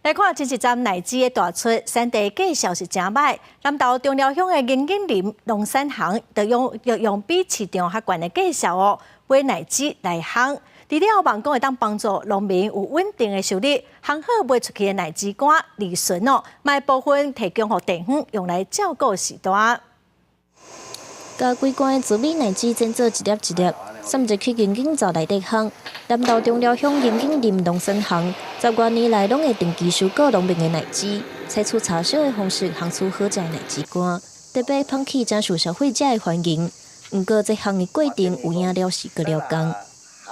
来看前一站奶鸡的大出，产地介绍是真歹。南投中寮乡的银景林农产行，就用比市场较悬的介绍哦，买奶鸡来烘。除了网购会当帮助农民有稳定的收入，烘好卖出去的奶鸡肝利润哦，卖部分提供给地方用来照顾时代。甲规罐的紫米奶鸡整做一粒一粒，送入去银景灶内底烘。南投中寮乡银景林农产行10多年来拢会定期收购农民的奶鸡，采取茶烧的方式烘出好食的奶鸡肝，特别捧起真受消费者的欢迎。不过，这烘的过程有影了时搁了工。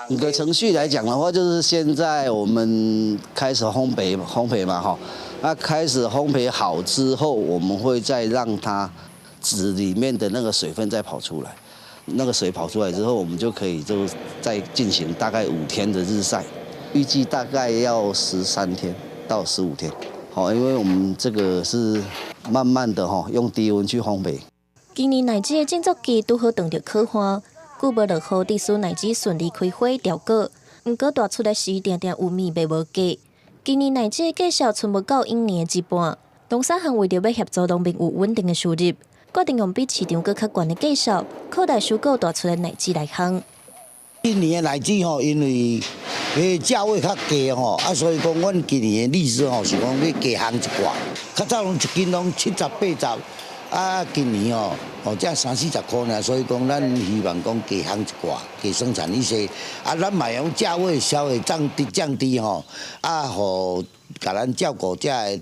整个程序来讲的话，就是现在我们开始烘焙嘛，哈，那开始烘焙好之后，我们会再让它籽里面的那个水分再跑出来，那个水跑出来之后，我们就可以就再进行大概5天的日晒，预计大概要13天到15天，好，因为我们这个是慢慢的哈，用低温去烘焙。今年奶鸡的制作期拄好等着开花。久无落雨，致使奶鸡顺利开花调果，不过大出来时定定有米卖无价。今年奶鸡的介绍剩无到1年的一半，农产行为着要协助农民有稳定的收入，决定用比市场更较悬的介绍，扩大收购大出的奶鸡来烘。今年的奶鸡吼，因为价位较低吼，所以讲阮今年的利润吼是讲要加烘一寡，较早拢一斤拢70、80。今年这30-40块呢，所以讲咱希望讲加烘一寡，加生产一些。咱卖用价位稍微降低吼，互甲咱照顾咱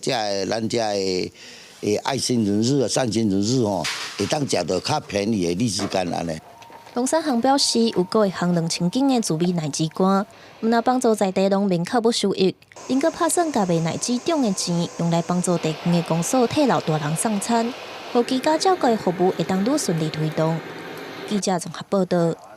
的爱心人士、善心人士吼，会当食到较便宜的荔枝干安尼。农产行表示，有个会烘2000斤的紫米奶鸡肝，毋但帮助在地农民较无收益，因阁拍算家卖奶鸡种的钱，用来帮助地方的公所替老大人送餐。互居家照顾的服务会当愈顺利推动。记者综合报道。